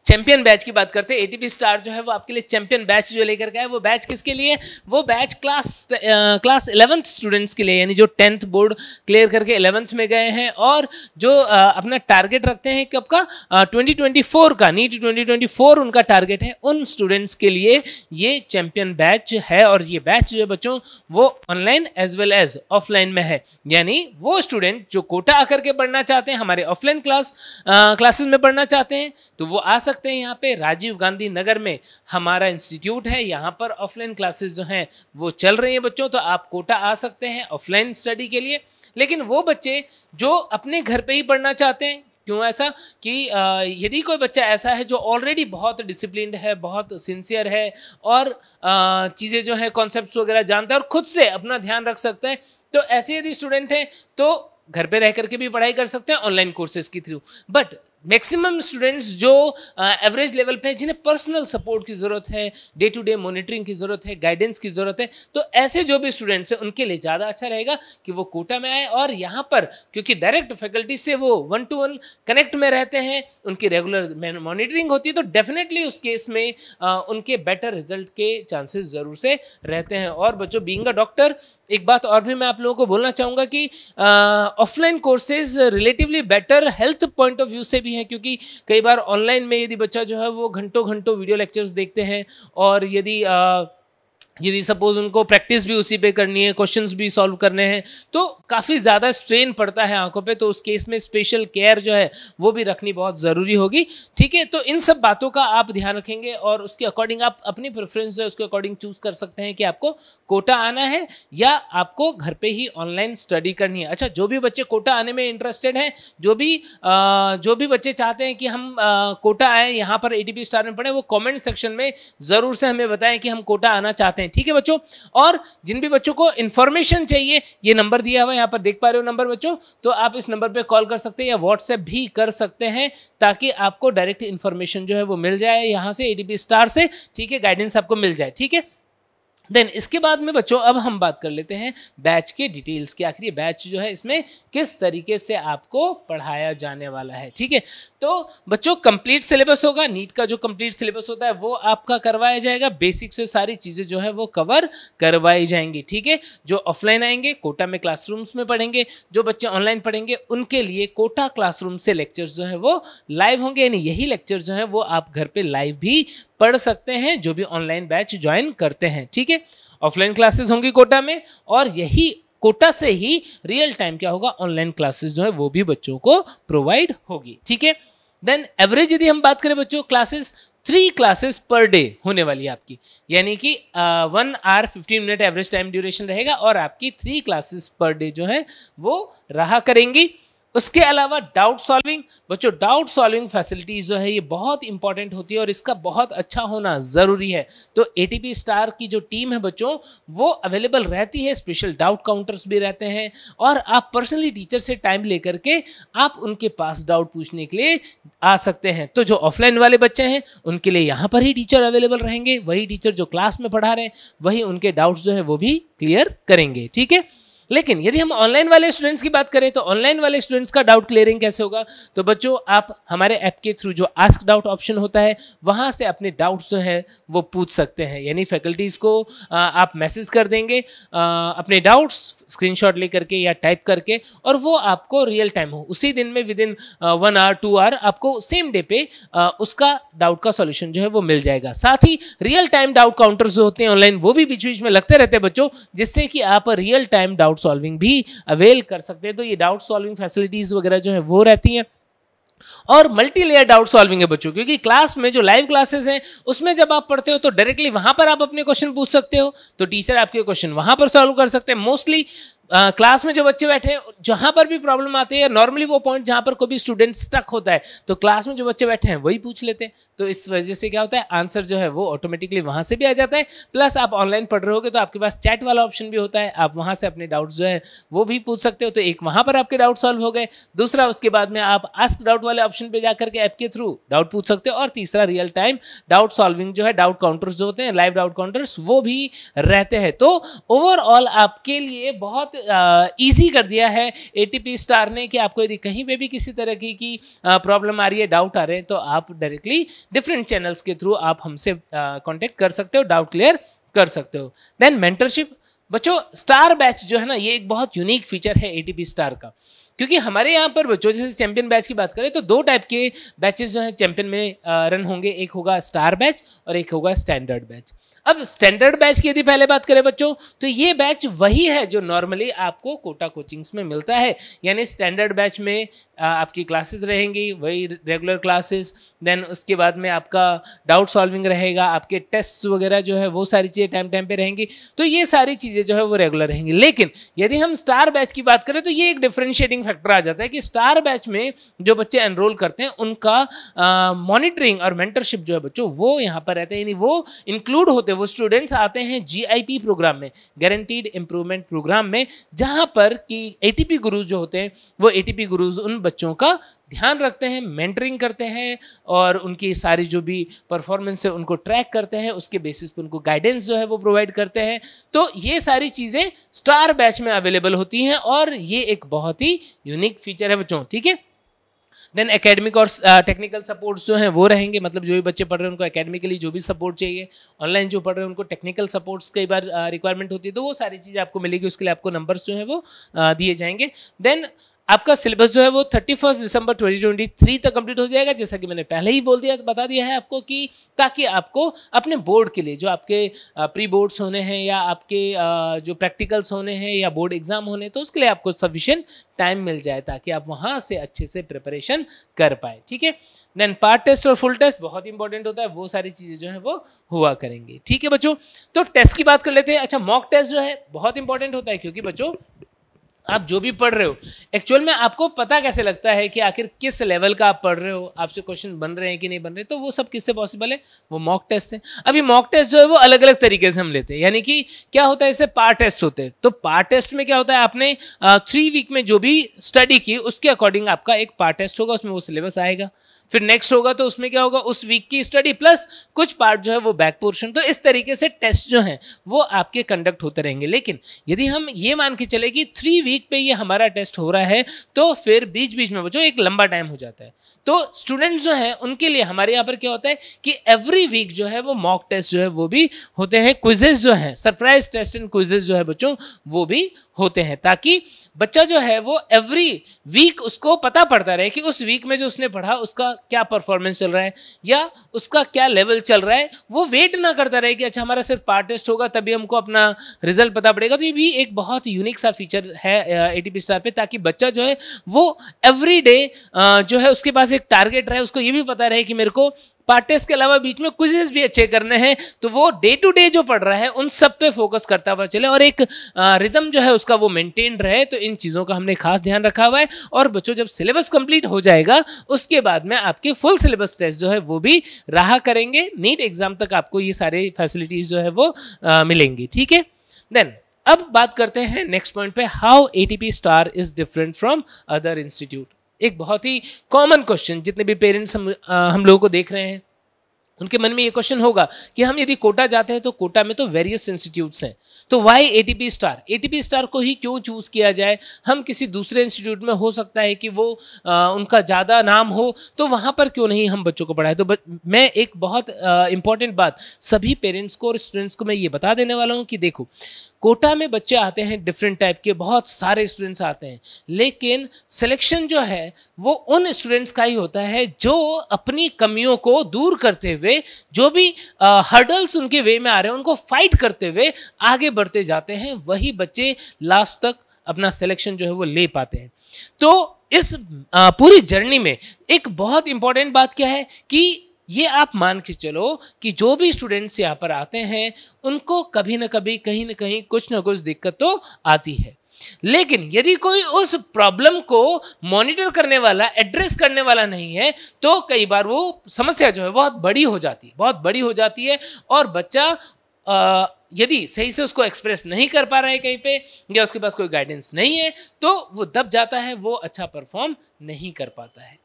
Champion batch की बात करते हैं। एटीपी स्टार जो है वो आपके लिए चैंपियन बैच जो लेकर के है, वो बैच किसके लिए? वो बैच क्लास 11th स्टूडेंट्स के लिए, यानी जो 10th बोर्ड क्लियर करके 11th में गए हैं और जो अपना टारगेट रखते हैं कब का, 2024 का, नीट 2024 उनका टारगेट है, उन स्टूडेंट्स के लिए ये चैंपियन बैच है। और ये बैच जो है बच्चों वो online as well as offline में है, यानी वो स्टूडेंट जो कोटा आकर के पढ़ना चाहते हैं, हमारे ऑफलाइन क्लासेस में पढ़ना चाहते हैं, तो वो आ सकते हैं यहाँ पे। राजीव गांधी नगर में हमारा इंस्टीट्यूट है, यहाँ पर ऑफलाइन क्लासेस जो हैं वो चल रही हैं बच्चों, तो आप कोटा आ सकते हैं ऑफलाइन स्टडी के लिए। लेकिन वो बच्चे जो अपने घर पे ही पढ़ना चाहते हैं, क्यों ऐसा कि यदि कोई बच्चा ऐसा है जो ऑलरेडी बहुत डिसिप्लिन्ड है, बहुत सिंसियर है और चीज़ें जो है कॉन्सेप्ट्स वगैरह जानता है और खुद से अपना ध्यान रख सकता है, तो ऐसे यदि स्टूडेंट हैं तो घर पे रह करके भी पढ़ाई कर सकते हैं ऑनलाइन कोर्सेज के थ्रू। बट मैक्सिमम स्टूडेंट्स जो एवरेज लेवल पे, जिन्हें पर्सनल सपोर्ट की ज़रूरत है, डे टू डे मॉनिटरिंग की ज़रूरत है, गाइडेंस की ज़रूरत है, तो ऐसे जो भी स्टूडेंट्स हैं उनके लिए ज़्यादा अच्छा रहेगा कि वो कोटा में आए। और यहाँ पर क्योंकि डायरेक्ट फैकल्टी से वो 1-to-1 कनेक्ट में रहते हैं, उनकी रेगुलर मॉनिटरिंग होती है, तो डेफिनेटली उस केस में उनके बेटर रिजल्ट के चांसेस ज़रूर से रहते हैं। और बच्चों, बीइंग अ डॉक्टर, एक बात और भी मैं आप लोगों को बोलना चाहूँगा कि offline courses relatively better health point of view से भी हैं, क्योंकि कई बार ऑनलाइन में यदि बच्चा जो है वो घंटों घंटों वीडियो लेक्चर्स देखते हैं और यदि सपोज उनको प्रैक्टिस भी उसी पे करनी है, क्वेश्चंस भी सॉल्व करने हैं, तो काफ़ी ज़्यादा स्ट्रेन पड़ता है आंखों पे, तो उस केस में स्पेशल केयर जो है वो भी रखनी बहुत ज़रूरी होगी। ठीक है, तो इन सब बातों का आप ध्यान रखेंगे और उसके अकॉर्डिंग आप अपनी प्रेफरेंस जो है उसके अकॉर्डिंग चूज़ कर सकते हैं कि आपको कोटा आना है या आपको घर पे ही ऑनलाइन स्टडी करनी है। अच्छा, जो भी बच्चे कोटा आने में इंटरेस्टेड हैं, जो भी बच्चे चाहते हैं कि हम कोटा आएँ, यहाँ पर एटीपी स्टार में पढ़ें, वो कॉमेंट सेक्शन में ज़रूर से हमें बताएं कि हम कोटा आना चाहते हैं। ठीक है बच्चों, और जिन भी बच्चों को इन्फॉर्मेशन चाहिए, ये नंबर दिया हुआ है, यहाँ पर देख पा रहे हो नंबर बच्चों, तो आप इस नंबर पे कॉल कर सकते हैं या व्हाट्सएप भी कर सकते हैं, ताकि आपको डायरेक्ट इन्फॉर्मेशन जो है वो मिल जाए यहाँ से एटीपी स्टार से। ठीक है, गाइडेंस आपको मिल जाए। ठीक है, देन इसके बाद में बच्चों अब हम बात कर लेते हैं बैच के डिटेल्स की। आखिर ये बैच जो है इसमें किस तरीके से आपको पढ़ाया जाने वाला है। ठीक है, तो बच्चों कंप्लीट सिलेबस होगा, नीट का जो कंप्लीट सिलेबस होता है वो आपका करवाया जाएगा, बेसिक से सारी चीज़ें जो है वो कवर करवाई जाएंगी। ठीक है, जो ऑफलाइन आएंगे कोटा में क्लासरूम्स में पढ़ेंगे, जो बच्चे ऑनलाइन पढ़ेंगे उनके लिए कोटा क्लासरूम से लेक्चर्स जो है वो लाइव होंगे, यानी यही लेक्चर जो है वो आप घर पे लाइव भी पढ़ सकते हैं जो भी ऑनलाइन बैच ज्वाइन करते हैं। ठीक है, ऑफलाइन क्लासेस होंगी कोटा में और यही कोटा से ही रियल टाइम क्या होगा, ऑनलाइन क्लासेस जो है वो भी बच्चों को प्रोवाइड होगी। ठीक है, देन एवरेज यदि हम बात करें बच्चों, क्लासेस 3 क्लासेस पर डे होने वाली है आपकी, यानी कि 1 hour 15 minute average time duration रहेगा और आपकी 3 क्लासेस पर डे जो है वो रहा करेंगी। उसके अलावा डाउट सॉल्विंग, बच्चों डाउट सॉल्विंग फैसिलिटीज जो है ये बहुत इंपॉर्टेंट होती है और इसका बहुत अच्छा होना ज़रूरी है। तो एटीपी स्टार की जो टीम है बच्चों वो अवेलेबल रहती है, स्पेशल डाउट काउंटर्स भी रहते हैं और आप पर्सनली टीचर से टाइम लेकर के आप उनके पास डाउट पूछने के लिए आ सकते हैं। तो जो ऑफलाइन वाले बच्चे हैं उनके लिए यहाँ पर ही टीचर अवेलेबल रहेंगे, वही टीचर जो क्लास में पढ़ा रहे हैं वही उनके डाउट्स जो है वो भी क्लियर करेंगे। ठीक है, लेकिन यदि हम ऑनलाइन वाले स्टूडेंट्स की बात करें तो ऑनलाइन वाले स्टूडेंट्स का डाउट क्लियरिंग कैसे होगा, तो बच्चों आप हमारे ऐप के थ्रू जो आस्क डाउट ऑप्शन होता है वहां से अपने डाउट्स जो है वो पूछ सकते हैं, यानी फैकल्टीज को आप मैसेज कर देंगे अपने डाउट्स स्क्रीनशॉट लेकर के या टाइप करके, और वो आपको रियल टाइम हो उसी दिन में विदिन 1 आवर 2 आवर आपको सेम डे पे उसका डाउट का सॉल्यूशन जो है वो मिल जाएगा। साथ ही रियल टाइम डाउट काउंटर्स जो होते हैं ऑनलाइन वो भी बीच बीच में लगते रहते हैं बच्चों, जिससे कि आप रियल टाइम डाउट सॉल्विंग भी अवेल कर सकते हैं। तो ये डाउट सॉल्विंग फैसिलिटीज वगैरह जो है वो रहती हैं। और मल्टी लेयर डाउट सॉल्विंग है बच्चों, क्योंकि क्लास में जो लाइव क्लासेस हैं उसमें जब आप पढ़ते हो तो डायरेक्टली वहां पर आप अपने क्वेश्चन पूछ सकते हो, तो टीचर आपके क्वेश्चन वहां पर सॉल्व कर सकते हैं। मोस्टली क्लास में जो बच्चे बैठे हैं जहां पर भी प्रॉब्लम आती है, नॉर्मली वो पॉइंट जहां पर कोई भी स्टूडेंट स्टक होता है तो क्लास में जो बच्चे बैठे हैं वही पूछ लेते हैं, तो इस वजह से क्या होता है आंसर जो है वो ऑटोमेटिकली वहां से भी आ जाता है। प्लस आप ऑनलाइन पढ़ रहे होगे तो आपके पास चैट वाला ऑप्शन भी होता है, आप वहां से अपने डाउट्स जो है वो भी पूछ सकते हो, तो एक वहां पर आपके डाउट सॉल्व हो गए। दूसरा, उसके बाद में आप आस्क डाउट वाले ऑप्शन पे जाकर के ऐप के थ्रू डाउट पूछ सकते हो। और तीसरा, रियल टाइम डाउट सॉल्विंग जो है, डाउट काउंटर्स जो होते हैं, लाइव डाउट काउंटर्स वो भी रहते हैं। तो ओवरऑल आपके लिए बहुत इजी कर दिया है ATP स्टार ने कि आपको यदि कहीं पे भी किसी तरह की प्रॉब्लम आ रही है, डाउट आ रहे हैं, तो आप डायरेक्टली डिफरेंट चैनल्स के थ्रू आप हमसे कांटेक्ट कर सकते हो, डाउट क्लियर कर सकते हो। Then mentorship. बच्चों स्टार बैच जो है ना, ये एक बहुत यूनिक फीचर है ATP स्टार का, क्योंकि हमारे यहाँ पर बच्चों जैसे चैंपियन बैच की बात करें तो 2 टाइप के बैचेस जो हैं चैंपियन में रन होंगे, एक होगा स्टार बैच और एक होगा स्टैंडर्ड बैच। अब स्टैंडर्ड बैच की यदि पहले बात करें बच्चों, तो ये बैच वही है जो नॉर्मली आपको कोटा कोचिंग्स में मिलता है, यानी स्टैंडर्ड बैच में आपकी क्लासेस रहेंगी वही रेगुलर क्लासेस, देन उसके बाद में आपका डाउट सॉल्विंग रहेगा, आपके टेस्ट वगैरह जो है वो सारी चीज़ें टाइम टाइम पे रहेंगी, तो ये सारी चीज़ें जो है वो रेगुलर रहेंगी। लेकिन यदि हम स्टार बैच की बात करें तो ये एक डिफरेंशिएटिंग फैक्टर आ जाता है कि स्टार बैच में जो बच्चे एनरोल करते हैं उनका मॉनिटरिंग और मेंटरशिप जो है बच्चों वो यहाँ पर रहते हैं, यानी वो इंक्लूड होते हैं, वो स्टूडेंट्स आते हैं GIP प्रोग्राम में, गारंटीड इम्प्रूवमेंट प्रोग्राम में, जहाँ पर कि ATP गुरुज जो होते हैं वो ATP गुरुज उन बच्चों का ध्यान रखते हैं, मेंटरिंग करते हैं और उनकी सारी जो भी परफॉर्मेंस है उनको ट्रैक करते हैं, उसके बेसिस पे उनको गाइडेंस जो है वो प्रोवाइड करते हैं। तो ये सारी चीज़ें स्टार बैच में अवेलेबल होती हैं और ये एक बहुत ही यूनिक फीचर है बच्चों, ठीक है। देन एकेडमिक और टेक्निकल सपोर्ट्स जो हैं वो रहेंगे, मतलब जो भी बच्चे पढ़ रहे हैं उनको एकेडमिकली जो भी सपोर्ट चाहिए, ऑनलाइन जो पढ़ रहे हैं उनको टेक्निकल सपोर्ट्स कई बार रिक्वायरमेंट होती है, तो वो सारी चीज़ें आपको मिलेगी, उसके लिए आपको नंबर्स जो हैं वो दिए जाएंगे। देन आपका सिलेबस जो है वो 31 दिसंबर 2023 तक कंप्लीट हो जाएगा, जैसा कि मैंने पहले ही बता दिया है आपको, कि ताकि आपको अपने बोर्ड के लिए जो आपके प्री बोर्ड्स होने हैं या आपके जो प्रैक्टिकल्स होने हैं या बोर्ड एग्जाम होने हैं, तो उसके लिए आपको सफिशिएंट टाइम मिल जाए ताकि आप वहाँ से अच्छे से प्रिपरेशन कर पाए, ठीक है। देन पार्ट टेस्ट और फुल टेस्ट बहुत इंपॉर्टेंट होता है, वो सारी चीज़ें जो है वो हुआ करेंगी, ठीक है बच्चों। तो टेस्ट की बात कर लेते हैं। अच्छा, मॉक टेस्ट जो है बहुत इंपॉर्टेंट होता है, क्योंकि बच्चों आप जो भी पढ़ रहे हो एक्चुअल में आपको पता कैसे लगता है कि आखिर किस लेवल का आप पढ़ रहे हो, आपसे क्वेश्चन बन रहे हैं कि नहीं बन रहे, तो वो सब किससे पॉसिबल है, वो मॉक टेस्ट से। अभी मॉक टेस्ट जो है वो अलग अलग तरीके से हम लेते हैं, यानी कि क्या होता है, इससे पार्ट टेस्ट होते हैं। तो पार्ट टेस्ट में क्या होता है, आपने 3 वीक में जो भी स्टडी की उसके अकॉर्डिंग आपका एक पार्ट टेस्ट होगा, उसमें वो सिलेबस आएगा, फिर नेक्स्ट होगा तो उसमें क्या होगा, उस वीक की स्टडी प्लस कुछ पार्ट जो है वो बैक पोर्शन। तो इस तरीके से टेस्ट जो हैं वो आपके कंडक्ट होते रहेंगे। लेकिन यदि हम ये मान के चले कि 3 वीक पे ये हमारा टेस्ट हो रहा है, तो फिर बीच बीच में बच्चों एक लंबा टाइम हो जाता है। तो स्टूडेंट्स जो हैं उनके लिए हमारे यहाँ पर क्या होता है कि एवरी वीक जो है वो मॉक टेस्ट जो है वो भी होते हैं, क्विजेज जो है, सरप्राइज टेस्ट एंड क्विजेज जो है बच्चों वो भी होते हैं, ताकि बच्चा जो है वो एवरी वीक उसको पता पड़ता रहे कि उस वीक में जो उसने पढ़ा उसका क्या परफॉर्मेंस चल रहा है या उसका क्या लेवल चल रहा है। वो वेट ना करता रहे कि अच्छा हमारा सिर्फ पार्ट टेस्ट होगा तभी हमको अपना रिजल्ट पता पड़ेगा। तो ये भी एक बहुत यूनिक सा फीचर है ATP स्टार पे, ताकि बच्चा जो है वो एवरी डे जो है उसके पास एक टारगेट रहे, उसको ये भी पता रहे कि मेरे को पार्ट टेस्ट के अलावा बीच में क्विजेस भी अच्छे करने हैं, तो वो डे टू डे जो पढ़ रहा है उन सब पे फोकस करता हुआ चले और एक रिदम जो है उसका वो मेंटेन रहे। तो इन चीज़ों का हमने खास ध्यान रखा हुआ है। और बच्चों जब सिलेबस कंप्लीट हो जाएगा उसके बाद में आपके फुल सिलेबस टेस्ट जो है वो भी रहा करेंगे, नीट एग्जाम तक आपको ये सारे फैसिलिटीज जो है वो मिलेंगी, ठीक है। देन अब बात करते हैं नेक्स्ट पॉइंट पे, how ATP star is different from other institute. एक बहुत ही कॉमन क्वेश्चन जितने भी पेरेंट्स हम लोगों को देख रहे हैं उनके मन में ये क्वेश्चन होगा कि हम यदि कोटा जाते हैं तो कोटा में तो वेरियस इंस्टीट्यूट्स हैं, तो why ATP star, ATP star को ही क्यों चूज किया जाए। हम किसी दूसरे इंस्टीट्यूट में हो सकता है कि वो उनका ज़्यादा नाम हो, तो वहाँ पर क्यों नहीं हम बच्चों को पढ़ाएं। तो मैं एक बहुत इंपॉर्टेंट बात सभी पेरेंट्स को और स्टूडेंट्स को मैं ये बता देने वाला हूँ कि देखो, कोटा में बच्चे आते हैं डिफरेंट टाइप के, बहुत सारे स्टूडेंट्स आते हैं, लेकिन सिलेक्शन जो है वो उन स्टूडेंट्स का ही होता है जो अपनी कमियों को दूर करते हुए, जो भी हर्डल्स उनके वे में आ रहे हैं उनको फाइट करते हुए आगे बढ़ते जाते हैं, वही बच्चे लास्ट तक अपना सिलेक्शन जो है वो ले पाते हैं। तो इस पूरी जर्नी में एक बहुत इंपॉर्टेंट बात क्या है कि ये आप मान के चलो कि जो भी स्टूडेंट्स यहाँ पर आते हैं उनको कभी ना कभी कहीं ना कहीं कुछ ना कुछ दिक्कत तो आती है, लेकिन यदि कोई उस प्रॉब्लम को मॉनिटर करने वाला, एड्रेस करने वाला नहीं है, तो कई बार वो समस्या जो है बहुत बड़ी हो जाती है और बच्चा यदि सही से उसको एक्सप्रेस नहीं कर पा रहा है कहीं पे, या उसके पास कोई गाइडेंस नहीं है, तो वो दब जाता है, वो अच्छा परफॉर्म नहीं कर पाता है।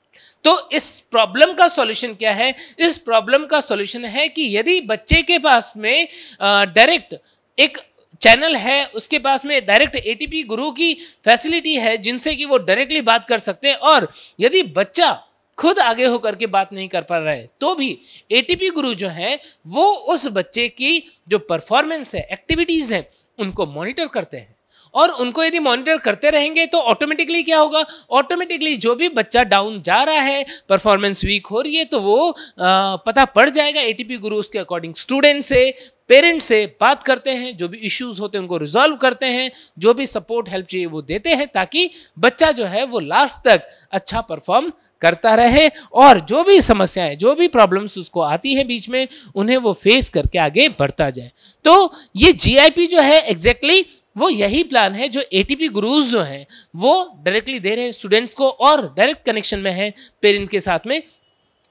तो इस प्रॉब्लम का सॉल्यूशन क्या है? इस प्रॉब्लम का सॉल्यूशन है कि यदि बच्चे के पास में डायरेक्ट एक चैनल है उसके पास में डायरेक्ट एटीपी गुरु की फैसिलिटी है जिनसे कि वो डायरेक्टली बात कर सकते हैं। और यदि बच्चा खुद आगे होकर के बात नहीं कर पा रहा है तो भी एटीपी गुरु जो है वो उस बच्चे की जो परफॉर्मेंस है, एक्टिविटीज हैं, उनको मॉनिटर करते हैं। और उनको यदि मॉनिटर करते रहेंगे तो ऑटोमेटिकली क्या होगा, ऑटोमेटिकली जो भी बच्चा डाउन जा रहा है, परफॉर्मेंस वीक हो रही है, तो वो पता पड़ जाएगा। एटीपी गुरु उसके अकॉर्डिंग स्टूडेंट से, पेरेंट्स से बात करते हैं, जो भी इश्यूज होते हैं उनको रिजॉल्व करते हैं, जो भी सपोर्ट हेल्प चाहिए वो देते हैं, ताकि बच्चा जो है वो लास्ट तक अच्छा परफॉर्म करता रहे और जो भी समस्याएं, जो भी प्रॉब्लम्स उसको आती है बीच में, उन्हें वो फेस करके आगे बढ़ता जाए। तो ये जीआईपी जो है एग्जैक्टली वो यही प्लान है जो एटीपी गुरुज जो हैं वो डायरेक्टली दे रहे हैं स्टूडेंट्स को और डायरेक्ट कनेक्शन में है पेरेंट्स के साथ में।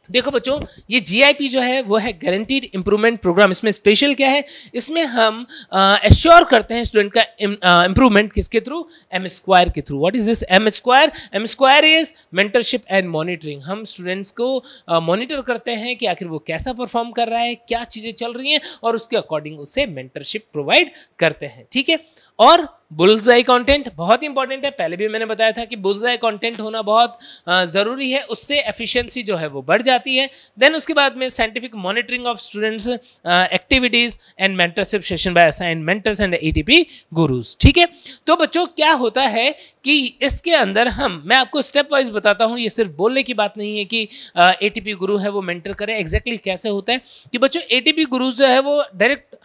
देखो बच्चों, ये जीआईपी जो है वो है गारंटीड इंप्रूवमेंट प्रोग्राम। इसमें स्पेशल क्या है, इसमें हम एश्योर करते हैं स्टूडेंट का इंप्रूवमेंट किसके थ्रू, एम स्क्वायर के through. What is this M square? M square is mentorship and monitoring. हम स्टूडेंट्स को मॉनिटर करते हैं कि आखिर वो कैसा परफॉर्म कर रहा है, क्या चीज़ें चल रही हैं, और उसके अकॉर्डिंग उससे मेंटरशिप प्रोवाइड करते हैं। ठीक है। और बुल्सआई कंटेंट बहुत इंपॉर्टेंट है, पहले भी मैंने बताया था कि बुल्सआई कंटेंट होना बहुत ज़रूरी है, उससे एफिशिएंसी जो है वो बढ़ जाती है। देन उसके बाद में scientific monitoring of students activities and mentorship session by assigned mentors and ATP gurus. ठीक है। तो बच्चों क्या होता है कि इसके अंदर मैं आपको स्टेप वाइज बताता हूँ, ये सिर्फ बोलने की बात नहीं है कि एटीपी गुरु है वो मेंटर करे। एग्जैक्टली कैसे होता है कि बच्चों एटीपी गुरु जो है वो डायरेक्ट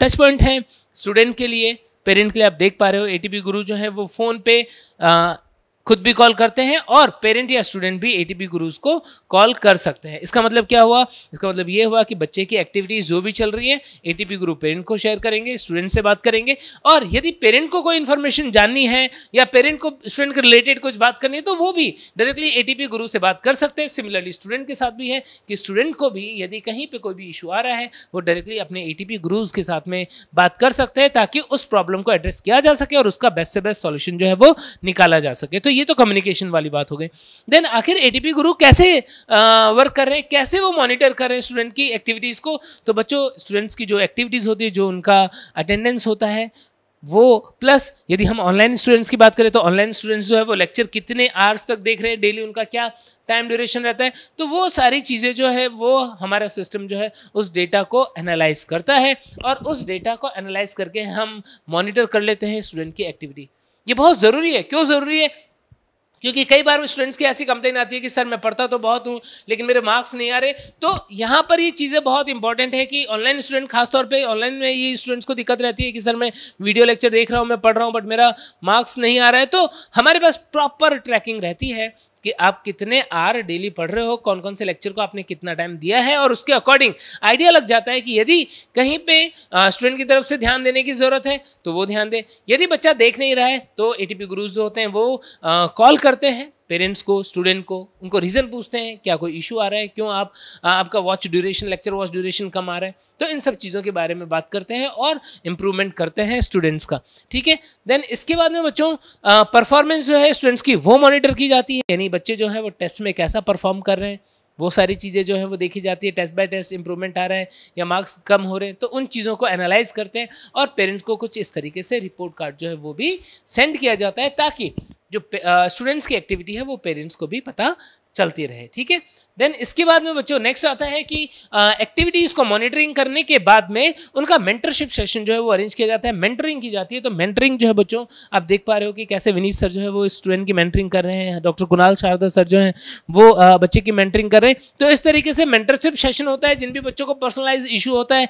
टच पॉइंट है स्टूडेंट के लिए, पेरेंट के लिए। आप देख पा रहे हो एटीपी गुरु जो है वो फ़ोन पे खुद भी कॉल करते हैं और पेरेंट या स्टूडेंट भी एटीपी गुरुज को कॉल कर सकते हैं। इसका मतलब क्या हुआ, इसका मतलब ये हुआ कि बच्चे की एक्टिविटीज़ जो भी चल रही है एटीपी गुरु पेरेंट को शेयर करेंगे, स्टूडेंट से बात करेंगे। और यदि पेरेंट को कोई इन्फॉर्मेशन जाननी है या पेरेंट को स्टूडेंट के रिलेटेड कुछ बात करनी है तो वो भी डायरेक्टली एटीपी गुरु से बात कर सकते हैं। सिमिलरली स्टूडेंट के साथ भी है कि स्टूडेंट को भी यदि कहीं पर कोई भी इशू आ रहा है वो डायरेक्टली अपने एटीपी गुरुज के साथ में बात कर सकते हैं, ताकि उस प्रॉब्लम को एड्रेस किया जा सके और उसका बेस्ट से बेस्ट सॉल्यूशन जो है वो निकाला जा सके। तो ये तो कम्युनिकेशन वाली बात हो गई। देन आखिर एटीपी गुरु कैसे वर्क कर रहे हैं, कैसे वो मॉनिटर कर रहे हैं स्टूडेंट की एक्टिविटीज़ को। तो बच्चों स्टूडेंट्स की जो एक्टिविटीज़ होती है, जो उनका अटेंडेंस होता है वो, प्लस यदि हम ऑनलाइन स्टूडेंट्स की बात करें तो ऑनलाइन स्टूडेंट्स जो है वो लेक्चर कितने आवर्स तक देख रहे हैं, डेली उनका क्या टाइम ड्यूरेशन रहता है, तो वो सारी चीज़ें जो है वो हमारा सिस्टम जो है उस डेटा को एनालाइज करता है और उस डेटा को एनालाइज करके हम मॉनिटर कर लेते हैं स्टूडेंट की एक्टिविटी। ये बहुत ज़रूरी है। क्यों ज़रूरी है? क्योंकि कई बार स्टूडेंट्स की ऐसी कंप्लेन आती है कि सर मैं पढ़ता तो बहुत हूँ लेकिन मेरे मार्क्स नहीं आ रहे। तो यहाँ पर ये चीज़ें बहुत इंपॉर्टेंट है कि ऑनलाइन स्टूडेंट, खासतौर पे ऑनलाइन में ये स्टूडेंट्स को दिक्कत रहती है कि सर मैं वीडियो लेक्चर देख रहा हूँ, मैं पढ़ रहा हूँ, बट मेरा मार्क्स नहीं आ रहा है। तो हमारे पास प्रॉपर ट्रैकिंग रहती है कि आप कितने आवर डेली पढ़ रहे हो, कौन कौन से लेक्चर को आपने कितना टाइम दिया है, और उसके अकॉर्डिंग आइडिया लग जाता है कि यदि कहीं पे स्टूडेंट की तरफ से ध्यान देने की ज़रूरत है तो वो ध्यान दे। यदि बच्चा देख नहीं रहा है तो एटीपी गुरुज जो होते हैं वो कॉल करते हैं पेरेंट्स को, स्टूडेंट को, उनको रीज़न पूछते हैं क्या कोई इशू आ रहा है, क्यों आपका watch duration, lecture watch duration कम आ रहा है। तो इन सब चीज़ों के बारे में बात करते हैं और इम्प्रूवमेंट करते हैं स्टूडेंट्स का। ठीक है। देन इसके बाद में बच्चों परफॉर्मेंस जो है स्टूडेंट्स की वो मॉनिटर की जाती है, यानी बच्चे जो है वो टेस्ट में कैसा परफॉर्म कर रहे हैं, वो सारी चीज़ें जो है वो देखी जाती है। टेस्ट बाय टेस्ट इंप्रूवमेंट आ रहा है या मार्क्स कम हो रहे हैं, तो उन चीज़ों को एनालाइज करते हैं और पेरेंट्स को कुछ इस तरीके से रिपोर्ट कार्ड जो है वो भी सेंड किया जाता है, ताकि जो स्टूडेंट्स की एक्टिविटी है वो पेरेंट्स को भी पता चलती रहे। ठीक है। देन इसके बाद में बच्चों नेक्स्ट आता है कि एक्टिविटीज़ को मॉनिटरिंग करने के बाद में उनका मेंटरशिप सेशन जो है वो अरेंज किया जाता है, मेंटरिंग की जाती है। तो मेंटरिंग जो है बच्चों आप देख पा रहे हो कि कैसे विनीत सर जो है वो स्टूडेंट की मेंटरिंग कर रहे हैं, डॉक्टर कुणाल शारदा सर जो हैं वो बच्चे की मेंटरिंग कर रहे हैं। तो इस तरीके से मेंटरशिप सेशन होता है। जिन भी बच्चों को पर्सनलाइज इशू होता है,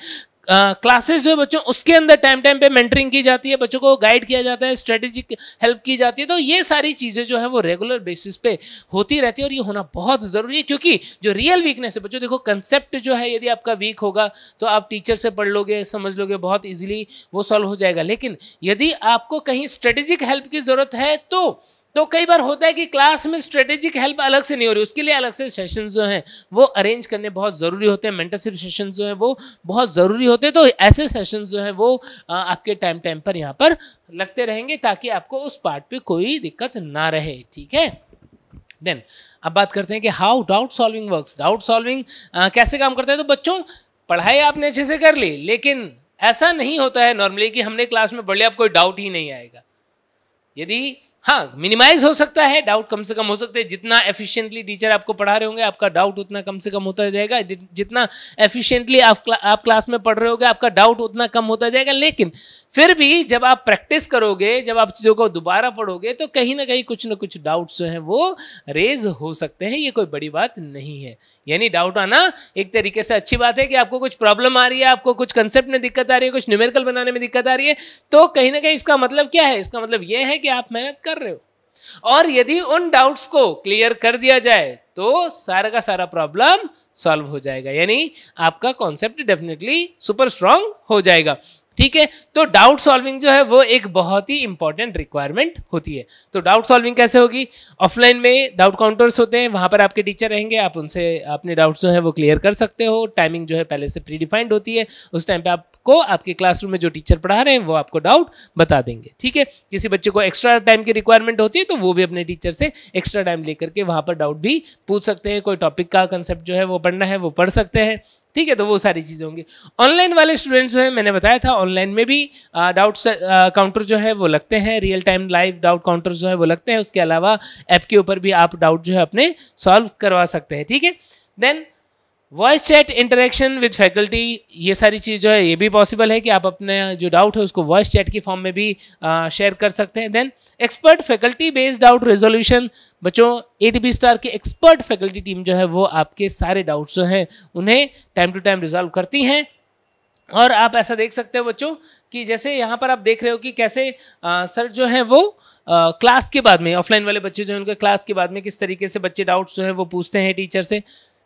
क्लासेस जो है बच्चों उसके अंदर टाइम टाइम पे मेंटरिंग की जाती है, बच्चों को गाइड किया जाता है, स्ट्रेटेजिक हेल्प की जाती है। तो ये सारी चीज़ें जो है वो रेगुलर बेसिस पे होती रहती है और ये होना बहुत ज़रूरी है, क्योंकि जो रियल वीकनेस है बच्चों, देखो कंसेप्ट जो है यदि आपका वीक होगा तो आप टीचर से पढ़ लोगे, समझ लोगे, बहुत ईजिली वो सॉल्व हो जाएगा। लेकिन यदि आपको कहीं स्ट्रेटेजिक हेल्प की ज़रूरत है तो कई बार होता है कि क्लास में स्ट्रेटेजिक हेल्प अलग से नहीं हो रही, उसके लिए अलग से सेशंस जो हैं वो अरेंज करने बहुत ज़रूरी होते हैं। मेंटरशिप सेशंस जो हैं वो बहुत ज़रूरी होते हैं। तो ऐसे सेशंस जो हैं वो आपके टाइम टाइम पर यहाँ पर लगते रहेंगे, ताकि आपको उस पार्ट पे कोई दिक्कत ना रहे। ठीक है। देन अब बात करते हैं कि how doubt solving works. Doubt solving कैसे काम करता है। तो बच्चों पढ़ाई आपने अच्छे से कर ली, लेकिन ऐसा नहीं होता है नॉर्मली कि हमने क्लास में पढ़ लिया, अब कोई डाउट ही नहीं आएगा। यदि हाँ मिनिमाइज हो सकता है, डाउट कम से कम हो सकते हैं। जितना एफिशिएंटली टीचर आपको पढ़ा रहे होंगे आपका डाउट उतना कम से कम होता जाएगा, जितना एफिशिएंटली आप क्लास में पढ़ रहे होगे आपका डाउट उतना कम होता जाएगा। लेकिन फिर भी जब आप प्रैक्टिस करोगे, जब आप चीज़ों को दोबारा पढ़ोगे तो कहीं ना कहीं कुछ ना कुछ डाउट्स जो हैं वो रेज हो सकते हैं। ये कोई बड़ी बात नहीं है। यानी डाउट आना एक तरीके से अच्छी बात है कि आपको कुछ प्रॉब्लम आ रही है, आपको कुछ कंसेप्ट में दिक्कत आ रही है, कुछ न्यूमेरिकल बनाने में दिक्कत आ रही है, तो कहीं ना कहीं इसका मतलब क्या है? इसका मतलब ये है कि आप मेहनत कर रहे हो। और यदि उन डाउट्स को क्लियर कर दिया जाए तो सारा का सारा प्रॉब्लम सॉल्व हो जाएगा, यानी आपका कॉन्सेप्ट डेफिनेटली सुपर स्ट्रांग हो जाएगा। ठीक है, तो डाउट सॉल्विंग जो है वो एक बहुत ही इंपॉर्टेंट रिक्वायरमेंट होती है। तो डाउट सॉल्विंग कैसे होगी? ऑफलाइन में डाउट काउंटर्स होते हैं, वहां पर आपके टीचर रहेंगे, आप उनसे अपने डाउट्स जो है वो क्लियर कर सकते हो। टाइमिंग जो है पहले से प्री डिफाइंड होती है, उस टाइम पे आपको आपके क्लासरूम में जो टीचर पढ़ा रहे हैं वो आपको डाउट बता देंगे। ठीक है, किसी बच्चे को एक्स्ट्रा टाइम की रिक्वायरमेंट होती है तो वो भी अपने टीचर से एक्स्ट्रा टाइम लेकर के वहां पर डाउट भी पूछ सकते हैं। कोई टॉपिक का कंसेप्ट जो है वो पढ़ना है वो पढ़ सकते हैं। ठीक है, तो वो सारी चीज़ें होंगी। ऑनलाइन वाले स्टूडेंट्स जो है, मैंने बताया था ऑनलाइन में भी डाउट काउंटर जो है वो लगते हैं, real time live doubt counter जो है वो लगते हैं। उसके अलावा ऐप के ऊपर भी आप डाउट जो है अपने सॉल्व करवा सकते हैं। ठीक है, then voice chat interaction with faculty, ये सारी चीज़ जो है ये भी पॉसिबल है कि आप अपने जो डाउट है उसको वॉइस चैट की फॉर्म में भी शेयर कर सकते हैं। Then expert faculty based doubt resolution, बच्चों एटीपी स्टार की एक्सपर्ट फैकल्टी टीम जो है वो आपके सारे डाउट्स जो हैं उन्हें टाइम टू टाइम रिजॉल्व करती हैं। और आप ऐसा देख सकते हो बच्चों कि जैसे यहाँ पर आप देख रहे हो कि कैसे सर जो है वो क्लास के बाद में, ऑफलाइन वाले बच्चे जो है उनके क्लास के बाद में किस तरीके से बच्चे डाउट्स जो है वो पूछते हैं टीचर से।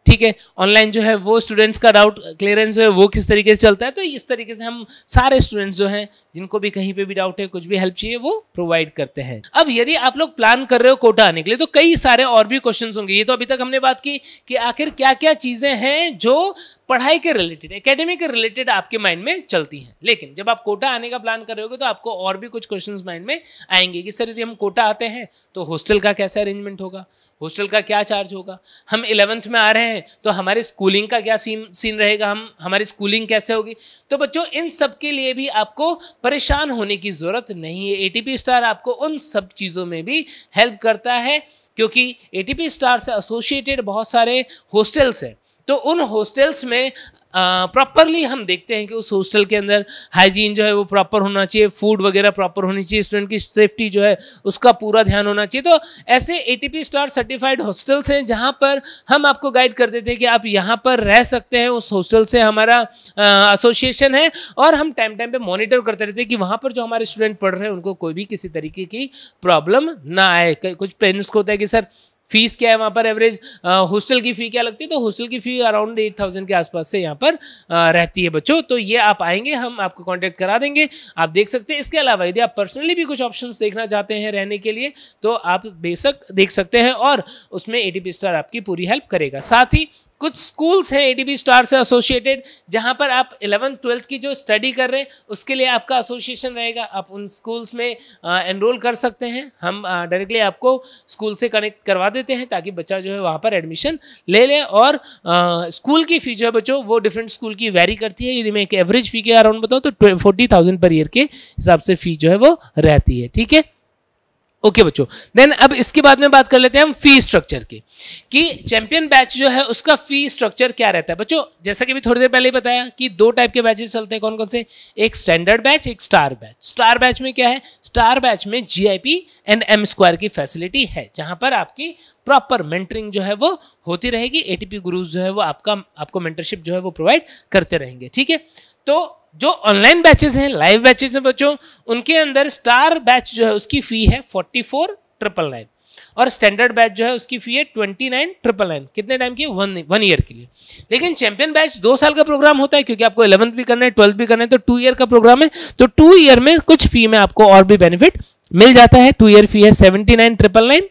ठीक है, ऑनलाइन जो है वो स्टूडेंट्स का डाउट क्लियरेंस जो है वो किस तरीके से चलता है। तो इस तरीके से हम सारे स्टूडेंट्स जो हैं जिनको भी कहीं पे भी डाउट है, कुछ भी हेल्प चाहिए, वो प्रोवाइड करते हैं। अब यदि आप लोग प्लान कर रहे हो कोटा आने के लिए तो कई सारे और भी क्वेश्चंस होंगे। ये तो अभी तक हमने बात की कि आखिर क्या क्या चीज़ें हैं जो पढ़ाई के रिलेटेड, एकेडमी के रिलेटेड आपके माइंड में चलती हैं। लेकिन जब आप कोटा आने का प्लान कर रहे होगे तो आपको और भी कुछ क्वेश्चंस माइंड में आएंगे कि सर यदि हम कोटा आते हैं तो हॉस्टल का कैसा अरेंजमेंट होगा, हॉस्टल का क्या चार्ज होगा, हम 11th में आ रहे हैं तो हमारे स्कूलिंग का क्या सीन रहेगा, हमारी स्कूलिंग कैसे होगी। तो बच्चों इन सब के लिए भी आपको परेशान होने की ज़रूरत नहीं है। एटीपी स्टार आपको उन सब चीज़ों में भी हेल्प करता है, क्योंकि एटीपी स्टार से एसोसिएटेड बहुत सारे हॉस्टल्स हैं। तो उन हॉस्टल्स में प्रॉपरली हम देखते हैं कि उस हॉस्टल के अंदर हाइजीन जो है वो प्रॉपर होना चाहिए, फूड वगैरह प्रॉपर होनी चाहिए, स्टूडेंट की सेफ्टी जो है उसका पूरा ध्यान होना चाहिए। तो ऐसे एटीपी स्टार सर्टिफाइड हॉस्टल्स हैं जहां पर हम आपको गाइड कर देते हैं कि आप यहां पर रह सकते हैं। उस हॉस्टल से हमारा एसोसिएशन है और हम टाइम टाइम पे मॉनिटर करते रहते हैं कि वहां पर जो हमारे स्टूडेंट पढ़ रहे हैं उनको कोई भी किसी तरीके की प्रॉब्लम ना आए। कुछ पेरेंट्स को होता है कि सर फीस क्या है वहाँ पर, एवरेज हॉस्टल की फ़ी क्या लगती है, तो हॉस्टल की फ़ी अराउंड 8,000 के आसपास से यहाँ पर रहती है बच्चों। तो ये आप आएंगे, हम आपको कांटेक्ट करा देंगे, आप देख सकते हैं। इसके अलावा यदि आप पर्सनली भी कुछ ऑप्शंस देखना चाहते हैं रहने के लिए तो आप बेशक देख सकते हैं और उसमें एटीपी स्टार आपकी पूरी हेल्प करेगा। साथ ही कुछ स्कूल्स हैं एटीपी स्टार से एसोसिएटेड जहां पर आप 11th 12th की जो स्टडी कर रहे हैं उसके लिए आपका एसोसिएशन रहेगा। आप उन स्कूल्स में एनरोल कर सकते हैं। हम डायरेक्टली आपको स्कूल से कनेक्ट करवा देते हैं ताकि बच्चा जो है वहाँ पर एडमिशन ले ले। और स्कूल की फ़ी जो है बच्चों वो डिफरेंट स्कूल की वेरी करती है। यदि मैं एक एवरेज फ़ी के अराउंड बताऊँ तो 40,000 पर ईयर के हिसाब से फ़ी जो है वो रहती है। ठीक है, ओके बच्चों। देन अब इसके बाद में बात कर लेते हैं हम फी स्ट्रक्चर की, कि चैंपियन बैच जो है उसका फी स्ट्रक्चर क्या रहता है। बच्चों जैसा कि भी थोड़ी देर पहले ही बताया कि दो टाइप के बैचेस चलते हैं, कौन कौन से, एक स्टैंडर्ड बैच, एक स्टार बैच। स्टार बैच में क्या है, स्टार बैच में GIP एंड M स्क्वायर की फैसिलिटी है जहां पर आपकी प्रॉपर मेंटरिंग जो है वो होती रहेगी। ATP गुरुज जो है वो आपको मेंटरशिप जो है वो प्रोवाइड करते रहेंगे। ठीक है, तो जो ऑनलाइन बैचेस हैं, लाइव बैचेस हैं बच्चों, उनके अंदर स्टार बैच जो है उसकी फ़ी है 44,999 और स्टैंडर्ड बैच जो है उसकी फ़ी है 29,999। कितने टाइम की, 1 ईयर के लिए। लेकिन चैंपियन बैच 2 साल का प्रोग्राम होता है क्योंकि आपको 11th भी करना है, 12th भी करना है, तो 2 ईयर का प्रोग्राम है। तो 2 ईयर में कुछ फ़ी में आपको और भी बेनिफिट मिल जाता है। 2 ईयर फ़ी है 79,999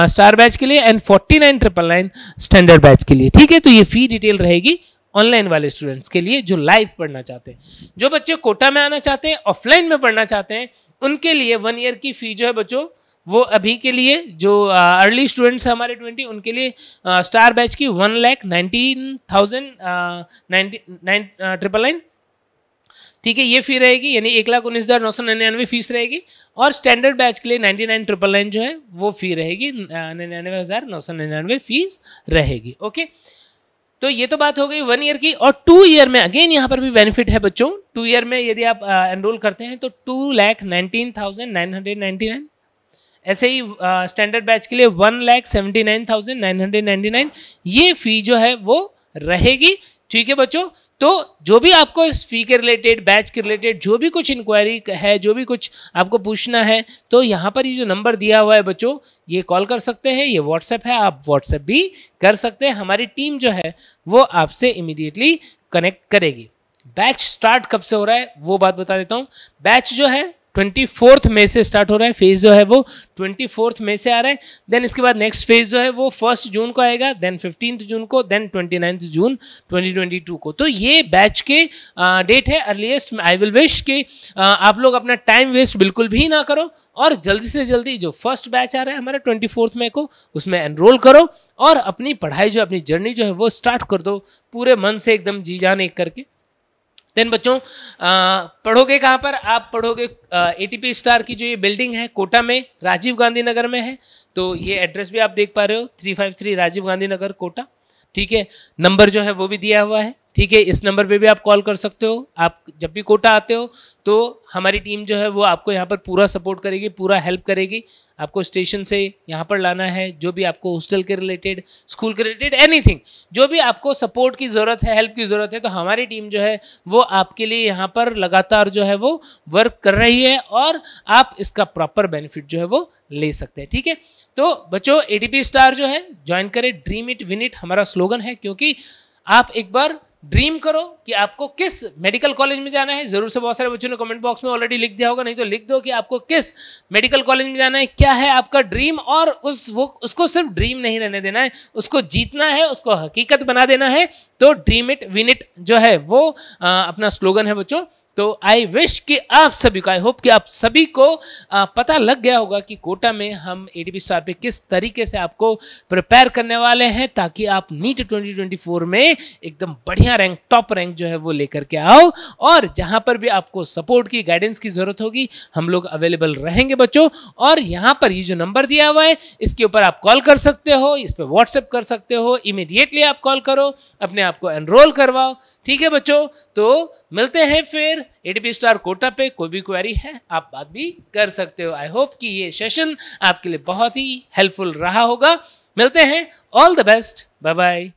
स्टार बैच के लिए एंड 49,999 स्टैंडर्ड बैच के लिए। ठीक है, तो ये फ़ी डिटेल रहेगी ऑनलाइन वाले स्टूडेंट्स के लिए जो लाइव पढ़ना चाहते हैं। जो बच्चे कोटा में आना चाहते हैं, ऑफलाइन में पढ़ना चाहते हैं, उनके लिए 1 ईयर की फ़ी जो है बच्चों वो अभी के लिए जो अर्ली स्टूडेंट्स हैं हमारे 20 उनके लिए स्टार बैच की 1,19,999 ठीक है, ये फी रहेगी, यानी 1,19,999 फीस रहेगी। और स्टैंडर्ड बैच के लिए 99,999 जो है वो फी रहेगी, 99,999 फीस रहेगी। ओके, तो ये तो बात हो गई 1 ईयर की। और 2 ईयर में अगेन यहाँ पर भी बेनिफिट है बच्चों। 2 ईयर में यदि आप एनरोल करते हैं तो 2,19,999, ऐसे ही स्टैंडर्ड बैच के लिए 1,79,999 ये फी जो है वो रहेगी। ठीक है बच्चों, तो जो भी आपको इस फी के रिलेटेड, बैच के रिलेटेड जो भी कुछ इंक्वायरी है, जो भी कुछ आपको पूछना है, तो यहाँ पर ये जो नंबर दिया हुआ है बच्चों, ये कॉल कर सकते हैं, ये व्हाट्सएप है, आप व्हाट्सएप भी कर सकते हैं। हमारी टीम जो है वो आपसे इमीडिएटली कनेक्ट करेगी। बैच स्टार्ट कब से हो रहा है वो बात बता देता हूँ। बैच जो है 24 मई से स्टार्ट हो रहा है, फेज जो है वो 24 मई से आ रहा है। देन इसके बाद नेक्स्ट फेज जो है वो 1 जून को आएगा, देन 15 जून को, देन 29 जून 2022 को। तो ये बैच के डेट है अर्लीस्ट। आई विल विश कि आप लोग अपना टाइम वेस्ट बिल्कुल भी ना करो और जल्दी से जल्दी जो फर्स्ट बैच आ रहा है हमारा 24 मई को, उसमें एनरोल करो और अपनी पढ़ाई जो, अपनी जर्नी जो है वो स्टार्ट कर दो पूरे मन से, एकदम जी जान एक करके। देन बच्चों पढ़ोगे कहाँ पर? आप पढ़ोगे ATP स्टार की जो ये बिल्डिंग है कोटा में, राजीव गांधी नगर में है। तो ये एड्रेस भी आप देख पा रहे हो, 353 राजीव गांधी नगर कोटा। ठीक है, नंबर जो है वो भी दिया हुआ है। ठीक है, इस नंबर पे भी आप कॉल कर सकते हो। आप जब भी कोटा आते हो तो हमारी टीम जो है वो आपको यहाँ पर पूरा सपोर्ट करेगी, पूरा हेल्प करेगी। आपको स्टेशन से यहाँ पर लाना है, जो भी आपको हॉस्टल के रिलेटेड, स्कूल के रिलेटेड, एनीथिंग जो भी आपको सपोर्ट की ज़रूरत है, हेल्प की ज़रूरत है, तो हमारी टीम जो है वो आपके लिए यहाँ पर लगातार जो है वो वर्क कर रही है और आप इसका प्रॉपर बेनिफिट जो है वो ले सकते हैं। ठीक है, तो बच्चों ATP स्टार जो है ज्वाइन करें, ड्रीम इट विन इट हमारा स्लोगन है। क्योंकि आप एक बार ड्रीम करो कि आपको किस मेडिकल कॉलेज में जाना है। जरूर से बहुत सारे बच्चों ने कमेंट बॉक्स में ऑलरेडी लिख दिया होगा, नहीं तो लिख दो कि आपको किस मेडिकल कॉलेज में जाना है, क्या है आपका ड्रीम, और उसको सिर्फ ड्रीम नहीं रहने देना है, उसको जीतना है, उसको हकीकत बना देना है। तो ड्रीम इट विन इट जो है वो अपना स्लोगन है बच्चों। तो आई विश कि आप सभी को, आई होप कि आप सभी को पता लग गया होगा कि कोटा में हम ATP स्टार पे किस तरीके से आपको प्रिपेयर करने वाले हैं, ताकि आप नीट 2024 में एकदम बढ़िया रैंक, टॉप रैंक जो है वो लेकर के आओ। और जहां पर भी आपको सपोर्ट की, गाइडेंस की जरूरत होगी, हम लोग अवेलेबल रहेंगे बच्चों। और यहाँ पर ये जो नंबर दिया हुआ है इसके ऊपर आप कॉल कर सकते हो, इस पर व्हाट्सएप कर सकते हो। इमीडिएटली आप कॉल करो, अपने आप को एनरोल करवाओ। ठीक है बच्चों, तो मिलते हैं फिर ATP स्टार कोटा पे। कोई भी क्वेरी है आप बात भी कर सकते हो। आई होप कि ये सेशन आपके लिए बहुत ही हेल्पफुल रहा होगा। मिलते हैं, all the best, bye bye.